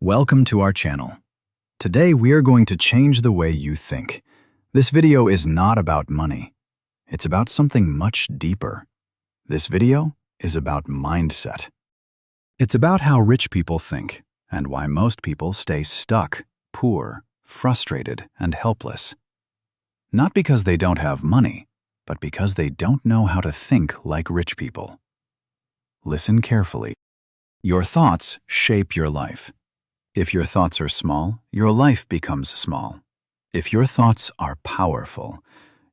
Welcome to our channel. Today we are going to change the way you think. This video is not about money. It's about something much deeper. This video is about mindset. It's about how rich people think and why most people stay stuck, poor, frustrated, and helpless. Not because they don't have money, but because they don't know how to think like rich people. Listen carefully. Your thoughts shape your life. If your thoughts are small, your life becomes small. If your thoughts are powerful,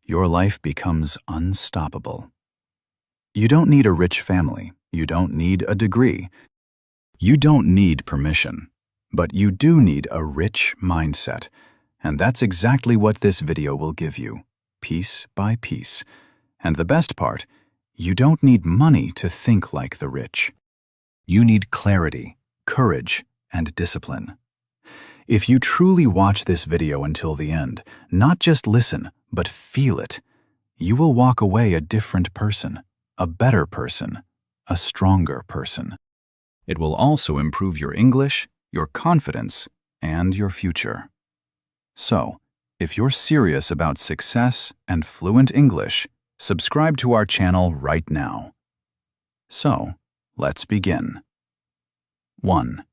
your life becomes unstoppable. You don't need a rich family. You don't need a degree. You don't need permission. But you do need a rich mindset. And that's exactly what this video will give you, piece by piece. And the best part, you don't need money to think like the rich. You need clarity, courage, and discipline. If you truly watch this video until the end, not just listen, but feel it, you will walk away a different person, a better person, a stronger person. It will also improve your English, your confidence, and your future. So, if you're serious about success and fluent English, subscribe to our channel right now. So, let's begin. 1.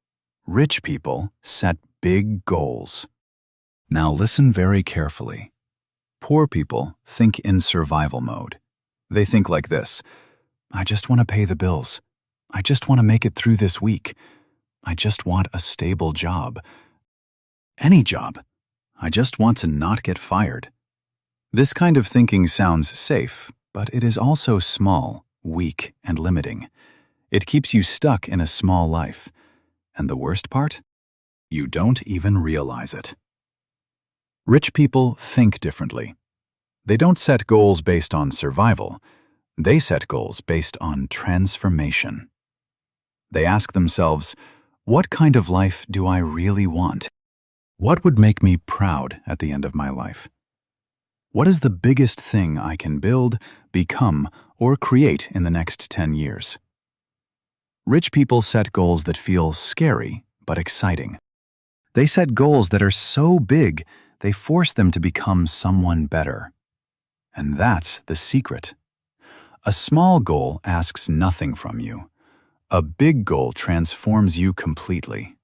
Rich people set big goals. Now listen very carefully. Poor people think in survival mode. They think like this: I just want to pay the bills. I just want to make it through this week. I just want a stable job. Any job. I just want to not get fired. This kind of thinking sounds safe, but it is also small, weak, and limiting. It keeps you stuck in a small life. And the worst part? You don't even realize it. Rich people think differently. They don't set goals based on survival. They set goals based on transformation. They ask themselves, what kind of life do I really want? What would make me proud at the end of my life? What is the biggest thing I can build, become, or create in the next 10 years? Rich people set goals that feel scary but exciting. They set goals that are so big, they force them to become someone better. And that's the secret. A small goal asks nothing from you. A big goal transforms you completely.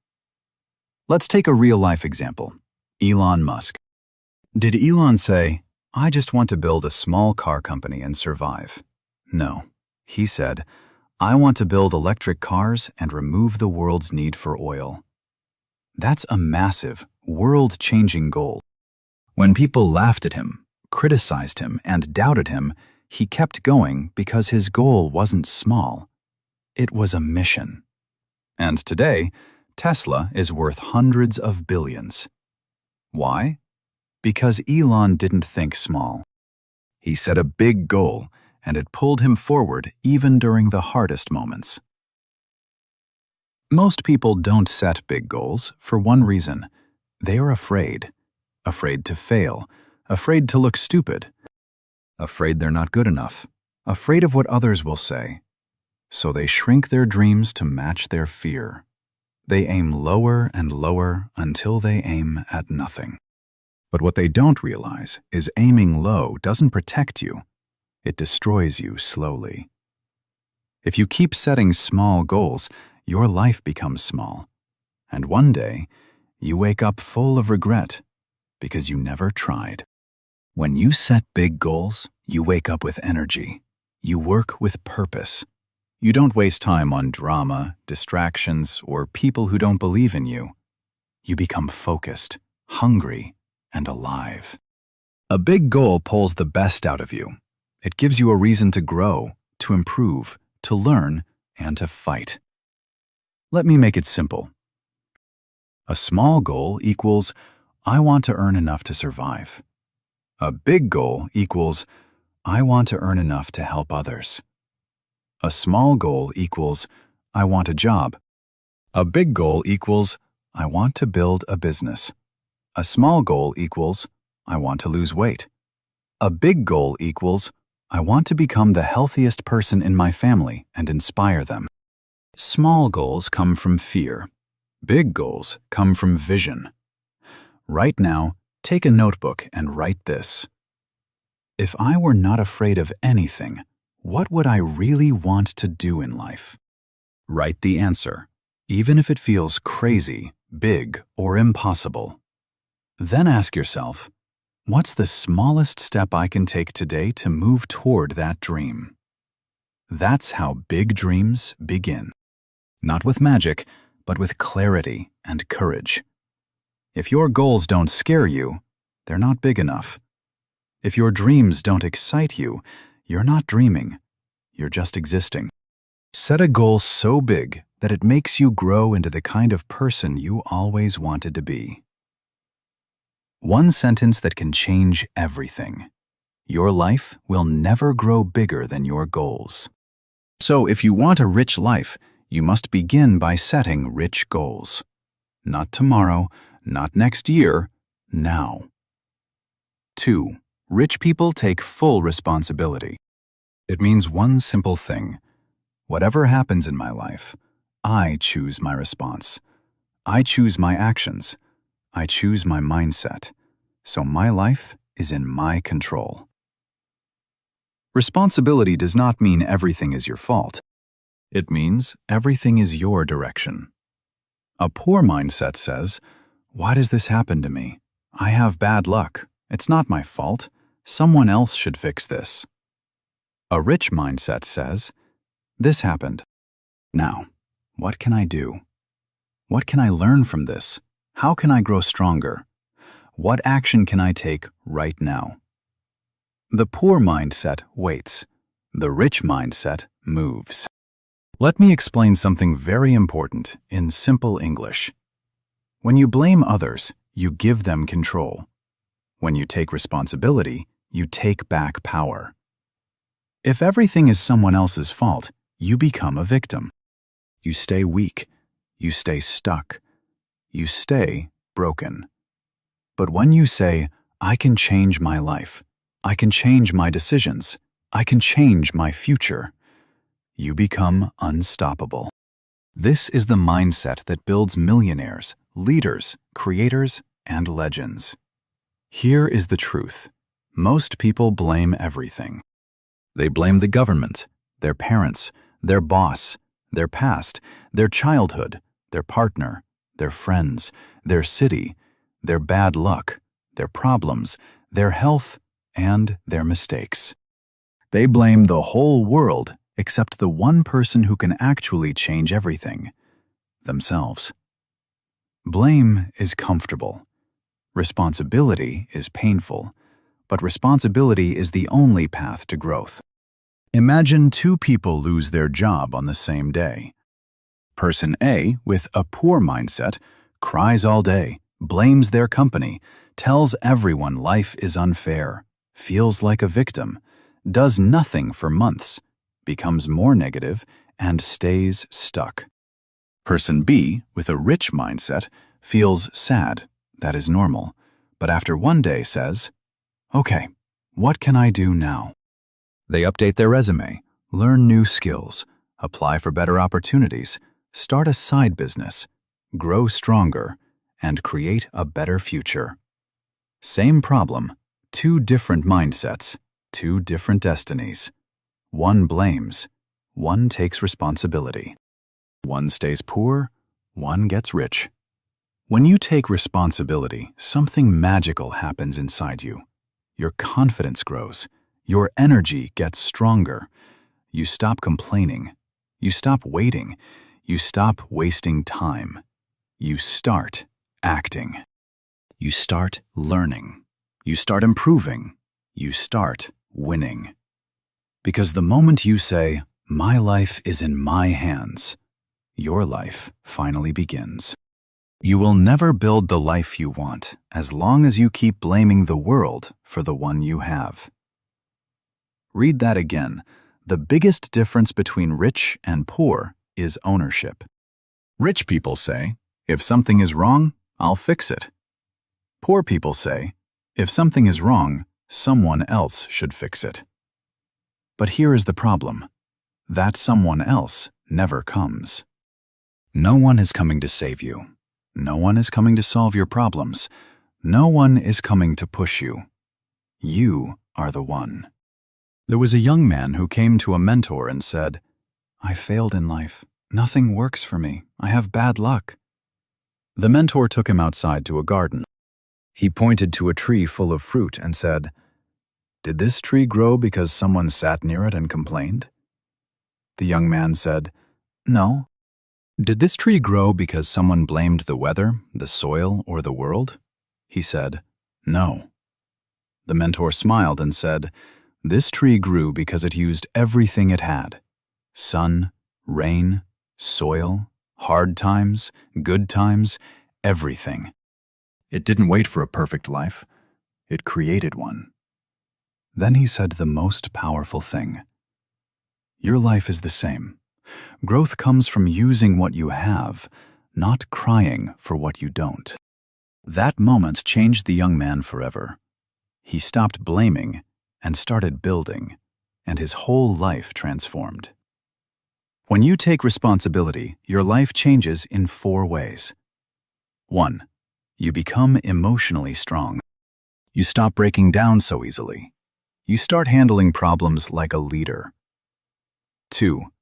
Let's take a real-life example. Elon Musk. Did Elon say, I just want to build a small car company and survive? No. He said, I want to build electric cars and remove the world's need for oil. That's a massive, world-changing goal. When people laughed at him, criticized him, and doubted him, he kept going because his goal wasn't small. It was a mission. And today, Tesla is worth hundreds of billions. Why? Because Elon didn't think small. He set a big goal, and it pulled him forward even during the hardest moments. Most people don't set big goals for one reason. They are afraid. Afraid to fail. Afraid to look stupid. Afraid they're not good enough. Afraid of what others will say. So they shrink their dreams to match their fear. They aim lower and lower until they aim at nothing. But what they don't realize is aiming low doesn't protect you. It destroys you slowly. If you keep setting small goals, your life becomes small. And one day, you wake up full of regret because you never tried. When you set big goals, you wake up with energy. You work with purpose. You don't waste time on drama, distractions, or people who don't believe in you. You become focused, hungry, and alive. A big goal pulls the best out of you. It gives you a reason to grow, to improve, to learn, and to fight. Let me make it simple. A small goal equals, I want to earn enough to survive. A big goal equals, I want to earn enough to help others. A small goal equals, I want a job. A big goal equals, I want to build a business. A small goal equals, I want to lose weight. A big goal equals, I want to become the healthiest person in my family and inspire them. Small goals come from fear. Big goals come from vision. Right now, take a notebook and write this. If I were not afraid of anything, what would I really want to do in life? Write the answer, even if it feels crazy, big, or impossible. Then ask yourself, what's the smallest step I can take today to move toward that dream? That's how big dreams begin. Not with magic, but with clarity and courage. If your goals don't scare you, they're not big enough. If your dreams don't excite you, you're not dreaming. You're just existing. Set a goal so big that it makes you grow into the kind of person you always wanted to be. One sentence that can change everything. Your life will never grow bigger than your goals. So if you want a rich life, you must begin by setting rich goals. Not tomorrow, not next year, now. 2. Rich people take full responsibility. It means one simple thing. Whatever happens in my life, I choose my response. I choose my actions. I choose my mindset. So my life is in my control. Responsibility does not mean everything is your fault. It means everything is your direction. A poor mindset says, "Why does this happen to me? I have bad luck. It's not my fault. Someone else should fix this." A rich mindset says, "This happened. Now, what can I do? What can I learn from this? How can I grow stronger? What action can I take right now?" The poor mindset waits. The rich mindset moves. Let me explain something very important in simple English. When you blame others, you give them control. When you take responsibility, you take back power. If everything is someone else's fault, you become a victim. You stay weak. You stay stuck. You stay broken. But when you say, "I can change my life. I can change my decisions. I can change my future," you become unstoppable. This is the mindset that builds millionaires, leaders, creators, and legends. Here is the truth. Most people blame everything. They blame the government, their parents, their boss, their past, their childhood, their partner, their friends, their city, their bad luck, their problems, their health, and their mistakes. They blame the whole world except the one person who can actually change everything, themselves. Blame is comfortable. Responsibility is painful, but responsibility is the only path to growth. Imagine two people lose their job on the same day. Person A, with a poor mindset, cries all day, blames their company, tells everyone life is unfair, feels like a victim, does nothing for months, becomes more negative, and stays stuck. Person B, with a rich mindset, feels sad, that is normal, but after one day says, "Okay, what can I do now?" They update their resume, learn new skills, apply for better opportunities, start a side business, grow stronger, and create a better future. Same problem, two different mindsets, two different destinies. One blames, one takes responsibility. One stays poor, one gets rich. When you take responsibility, something magical happens inside you. Your confidence grows. Your energy gets stronger. You stop complaining. You stop waiting. You stop wasting time. You start acting. You start learning. You start improving. You start winning. Because the moment you say, "My life is in my hands," your life finally begins. You will never build the life you want as long as you keep blaming the world for the one you have. Read that again. The biggest difference between rich and poor is ownership. Rich people say, "If something is wrong, I'll fix it." Poor people say, "If something is wrong, someone else should fix it." But here is the problem. That someone else never comes. No one is coming to save you. No one is coming to solve your problems. No one is coming to push you. You are the one. There was a young man who came to a mentor and said, "I failed in life. Nothing works for me. I have bad luck." The mentor took him outside to a garden. He pointed to a tree full of fruit and said, "Did this tree grow because someone sat near it and complained?" The young man said, "No." "Did this tree grow because someone blamed the weather, the soil, or the world?" He said, "No." The mentor smiled and said, "This tree grew because it used everything it had: sun, rain, soil, hard times, good times, everything. It didn't wait for a perfect life. It created one." Then he said the most powerful thing. Your life is the same. Growth comes from using what you have, not crying for what you don't. That moment changed the young man forever. He stopped blaming and started building, and his whole life transformed. When you take responsibility, your life changes in 4 ways. 1. You become emotionally strong. You stop breaking down so easily. You start handling problems like a leader. 2.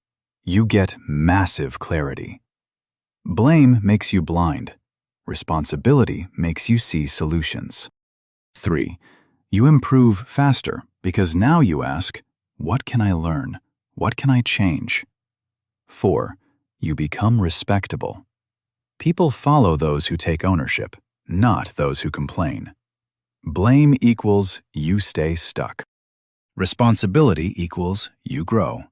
You get massive clarity. Blame makes you blind. Responsibility makes you see solutions. 3. You improve faster because now you ask, what can I learn? What can I change? 4. You become respectable. People follow those who take ownership, not those who complain. Blame equals you stay stuck. Responsibility equals you grow.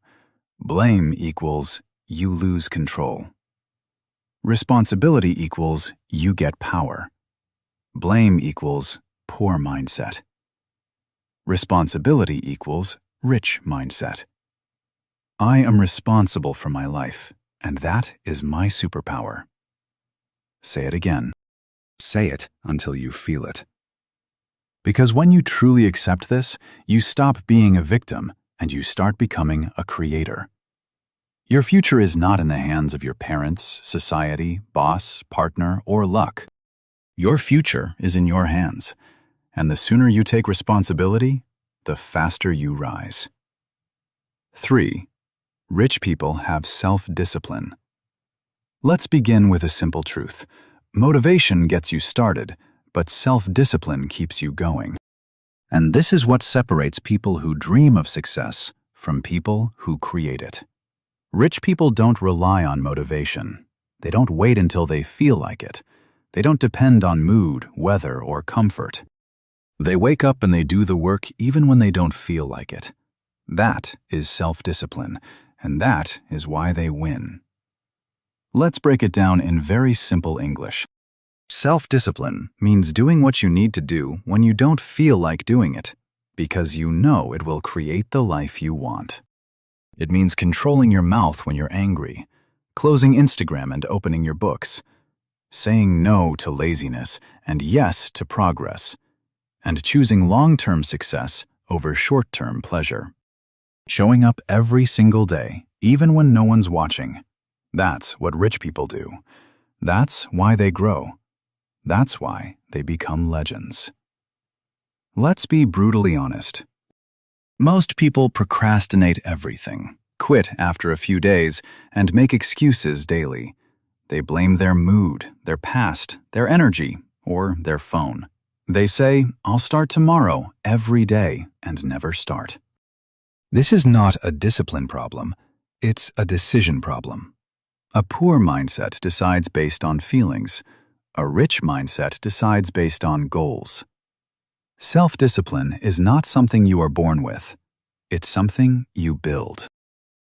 Blame equals you lose control. Responsibility equals you get power. Blame equals poor mindset. Responsibility equals rich mindset. I am responsible for my life, and that is my superpower. Say it again. Say it until you feel it. Because when you truly accept this, you stop being a victim and you start becoming a creator. Your future is not in the hands of your parents, society, boss, partner, or luck. Your future is in your hands, and the sooner you take responsibility, the faster you rise. 3. Rich people have self-discipline. Let's begin with a simple truth. Motivation gets you started, but self-discipline keeps you going. And this is what separates people who dream of success from people who create it. Rich people don't rely on motivation. They don't wait until they feel like it. They don't depend on mood, weather, or comfort. They wake up and they do the work even when they don't feel like it. That is self-discipline, and that is why they win. Let's break it down in very simple English. Self-discipline means doing what you need to do when you don't feel like doing it, because you know it will create the life you want. It means controlling your mouth when you're angry, closing Instagram and opening your books, saying no to laziness and yes to progress, and choosing long-term success over short-term pleasure. Showing up every single day, even when no one's watching. That's what rich people do. That's why they grow. That's why they become legends. Let's be brutally honest. Most people procrastinate everything, quit after a few days, and make excuses daily. They blame their mood, their past, their energy, or their phone. They say, "I'll start tomorrow," every day, and never start. This is not a discipline problem. It's a decision problem. A poor mindset decides based on feelings. A rich mindset decides based on goals. Self-discipline is not something you are born with. It's something you build.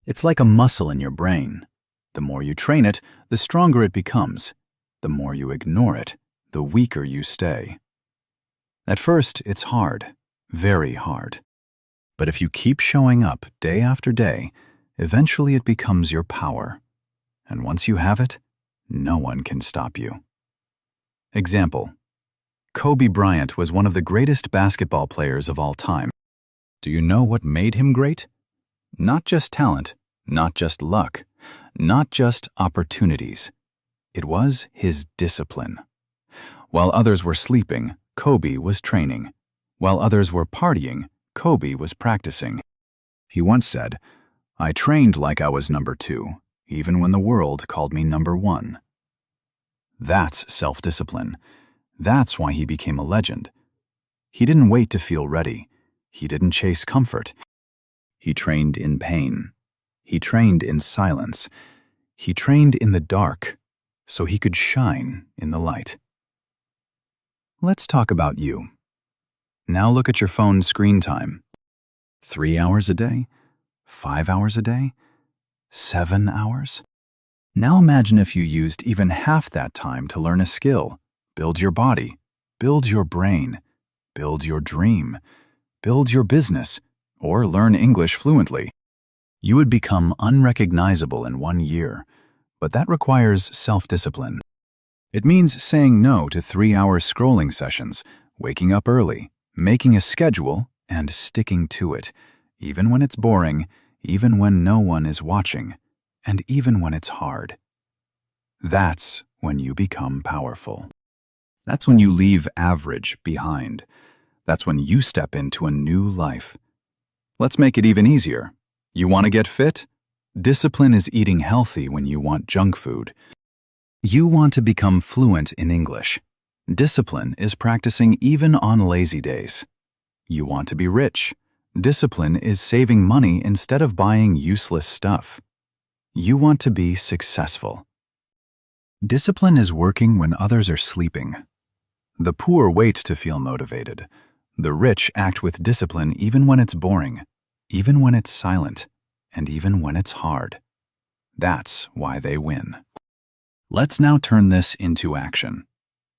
It's like a muscle in your brain. The more you train it, the stronger it becomes. The more you ignore it, the weaker you stay. At first, it's hard, very hard. But if you keep showing up day after day, eventually it becomes your power. And once you have it, no one can stop you. Example: Kobe Bryant was one of the greatest basketball players of all time. Do you know what made him great? Not just talent, not just luck. Not just opportunities. It was his discipline. While others were sleeping, Kobe was training. While others were partying, Kobe was practicing. He once said, "I trained like I was number 2, even when the world called me number 1. That's self-discipline. That's why he became a legend. He didn't wait to feel ready. He didn't chase comfort. He trained in pain. He trained in silence. He trained in the dark so he could shine in the light." Let's talk about you. Now look at your phone's screen time. 3 hours a day? 5 hours a day? 7 hours? Now imagine if you used even half that time to learn a skill, build your body, build your brain, build your dream, build your business, or learn English fluently. You would become unrecognizable in 1 year, but that requires self-discipline. It means saying no to 3-hour scrolling sessions, waking up early, making a schedule, and sticking to it, even when it's boring, even when no one is watching, and even when it's hard. That's when you become powerful. That's when you leave average behind. That's when you step into a new life. Let's make it even easier. You want to get fit? Discipline is eating healthy when you want junk food. You want to become fluent in English. Discipline is practicing even on lazy days. You want to be rich. Discipline is saving money instead of buying useless stuff. You want to be successful. Discipline is working when others are sleeping. The poor wait to feel motivated. The rich act with discipline even when it's boring, even when it's silent, and even when it's hard. That's why they win. Let's now turn this into action.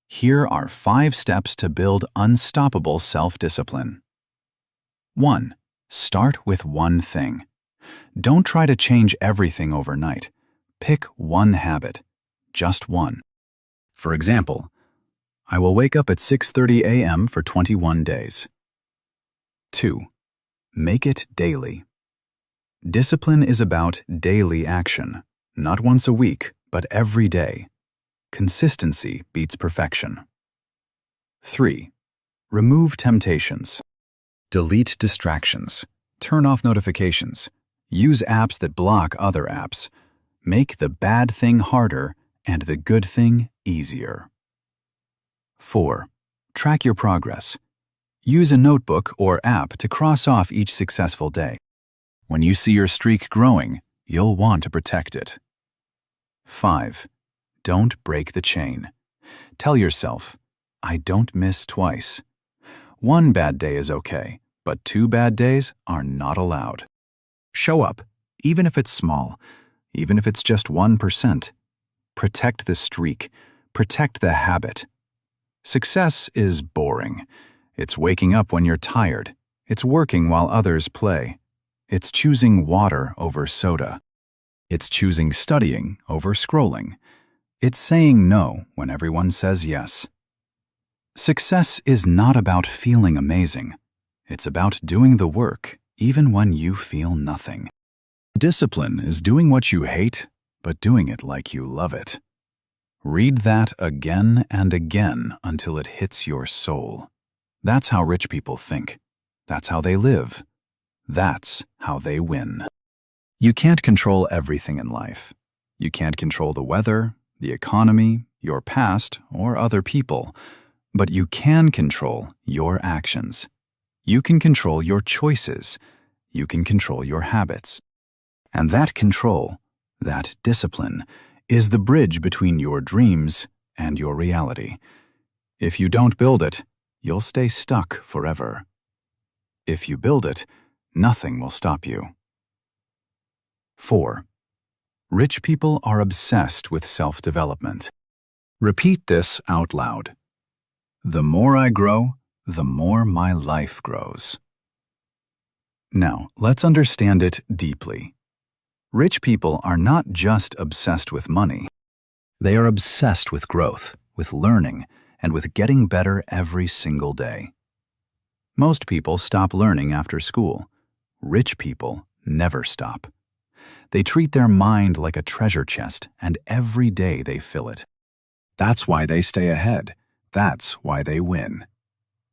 Here are 5 steps to build unstoppable self-discipline. 1. Start with one thing. Don't try to change everything overnight. Pick one habit, just one. For example, I will wake up at 6:30 a.m. for 21 days. 2. Make it daily. Discipline is about daily action, not once a week, but every day. Consistency beats perfection. 3. Remove temptations. Delete distractions. Turn off notifications. Use apps that block other apps. Make the bad thing harder and the good thing easier. 4. Track your progress. Use a notebook or app to cross off each successful day. When you see your streak growing, you'll want to protect it. 5. Don't break the chain. Tell yourself, I don't miss twice. 1 bad day is okay, but 2 bad days are not allowed. Show up, even if it's small, even if it's just 1%. Protect the streak. Protect the habit. Success is boring. It's waking up when you're tired. It's working while others play. It's choosing water over soda. It's choosing studying over scrolling. It's saying no when everyone says yes. Success is not about feeling amazing. It's about doing the work, even when you feel nothing. Discipline is doing what you hate, but doing it like you love it. Read that again and again until it hits your soul. That's how rich people think. That's how they live. That's how they win. You can't control everything in life. You can't control the weather, the economy, your past, or other people. But you can control your actions. You can control your choices. You can control your habits. And that control, that discipline, is the bridge between your dreams and your reality. If you don't build it, you'll stay stuck forever. If you build it, nothing will stop you. 4. Rich people are obsessed with self-development. Repeat this out loud. The more I grow, the more my life grows. Now, let's understand it deeply. Rich people are not just obsessed with money. They are obsessed with growth, with learning, and with getting better every single day. Most people stop learning after school. Rich people never stop. They treat their mind like a treasure chest, and every day they fill it. That's why they stay ahead. That's why they win.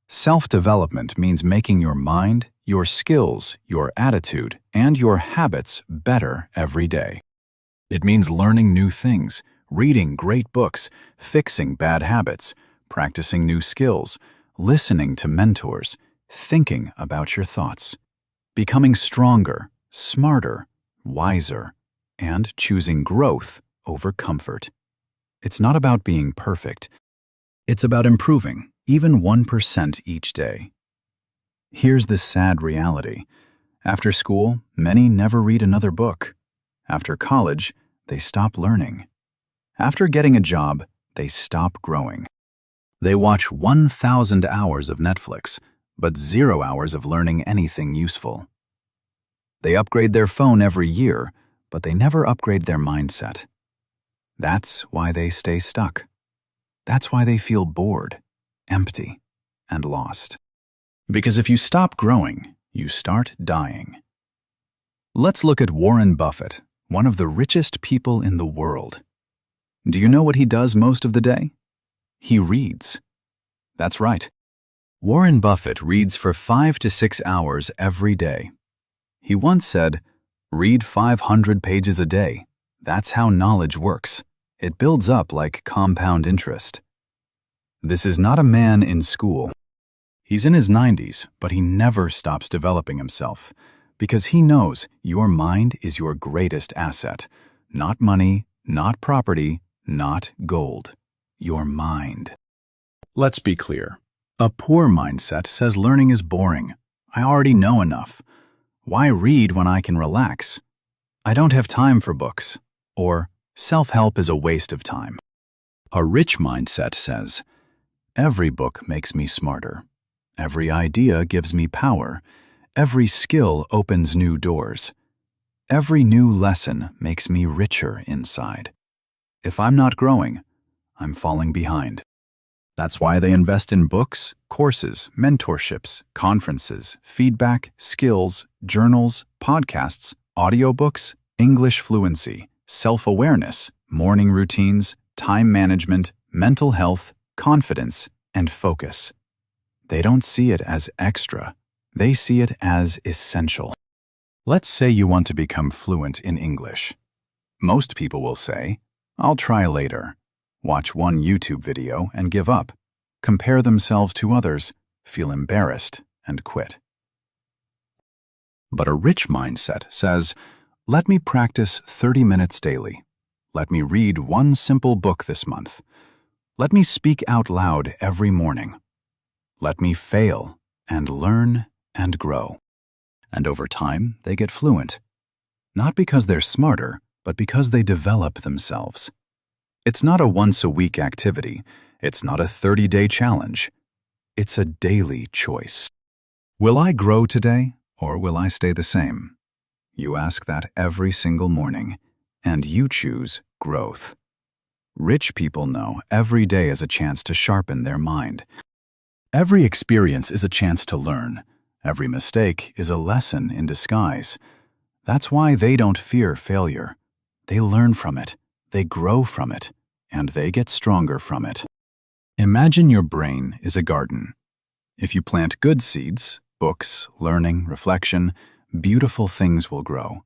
Self-development means making your mind, your skills, your attitude, and your habits better every day. It means learning new things, reading great books, fixing bad habits, practicing new skills, listening to mentors, thinking about your thoughts, becoming stronger, smarter, wiser, and choosing growth over comfort. It's not about being perfect. It's about improving, even 1% each day. Here's the sad reality. After school, many never read another book. After college, they stop learning. After getting a job, they stop growing. They watch 1,000 hours of Netflix, but 0 hours of learning anything useful. They upgrade their phone every year, but they never upgrade their mindset. That's why they stay stuck. That's why they feel bored, empty, and lost. Because if you stop growing, you start dying. Let's look at Warren Buffett, one of the richest people in the world. Do you know what he does most of the day? He reads. That's right. Warren Buffett reads for 5 to 6 hours every day. He once said, "Read 500 pages a day. That's how knowledge works. It builds up like compound interest." This is not a man in school. He's in his 90s, but he never stops developing himself because he knows your mind is your greatest asset. Not money, not property, not gold. Your mind. Let's be clear. A poor mindset says learning is boring. I already know enough. Why read when I can relax? I don't have time for books. Or self-help is a waste of time. A rich mindset says, every book makes me smarter. Every idea gives me power. Every skill opens new doors. Every new lesson makes me richer inside. If I'm not growing, I'm falling behind. That's why they invest in books, courses, mentorships, conferences, feedback, skills, journals, podcasts, audiobooks, English fluency, self-awareness, morning routines, time management, mental health, confidence, and focus. They don't see it as extra. They see it as essential. Let's say you want to become fluent in English. Most people will say, "I'll try later." Watch one YouTube video and give up, compare themselves to others, feel embarrassed, and quit. But a rich mindset says, let me practice 30 minutes daily. Let me read one simple book this month. Let me speak out loud every morning. Let me fail and learn and grow. And over time, they get fluent. Not because they're smarter, but because they develop themselves. It's not a once-a-week activity. It's not a 30-day challenge. It's a daily choice. Will I grow today, or will I stay the same? You ask that every single morning, and you choose growth. Rich people know every day is a chance to sharpen their mind. Every experience is a chance to learn. Every mistake is a lesson in disguise. That's why they don't fear failure. They learn from it. They grow from it, and they get stronger from it. Imagine your brain is a garden. If you plant good seeds, books, learning, reflection, beautiful things will grow.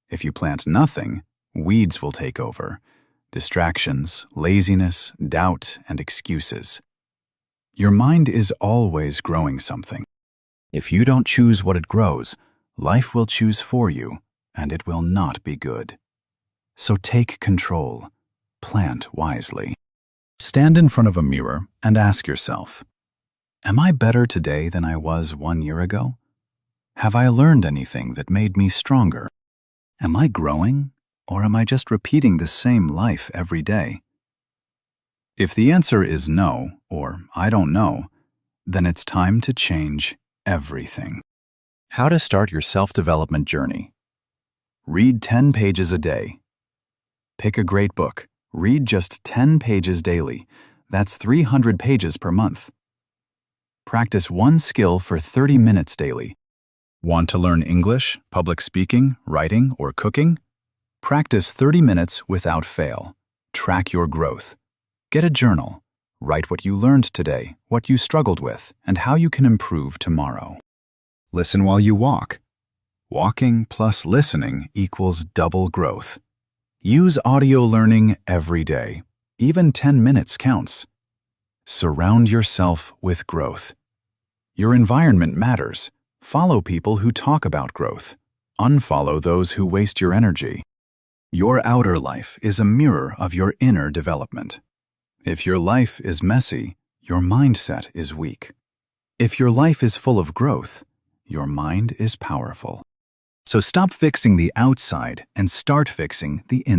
If you plant nothing, weeds will take over. Distractions, laziness, doubt, and excuses. Your mind is always growing something. If you don't choose what it grows, life will choose for you, and it will not be good. So take control. Plant wisely. Stand in front of a mirror and ask yourself, am I better today than I was 1 year ago? Have I learned anything that made me stronger? Am I growing, or am I just repeating the same life every day? If the answer is no, or I don't know, then it's time to change everything. How to start your self-development journey. Read 10 pages a day. Pick a great book. Read just 10 pages daily. That's 300 pages per month. Practice one skill for 30 minutes daily. Want to learn English, public speaking, writing, or cooking? Practice 30 minutes without fail. Track your growth. Get a journal. Write what you learned today, what you struggled with, and how you can improve tomorrow. Listen while you walk. Walking plus listening equals double growth. Use audio learning every day. Even 10 minutes counts. Surround yourself with growth. Your environment matters. Follow people who talk about growth. Unfollow those who waste your energy. Your outer life is a mirror of your inner development. If your life is messy, your mindset is weak. If your life is full of growth, your mind is powerful. So stop fixing the outside and start fixing the inside.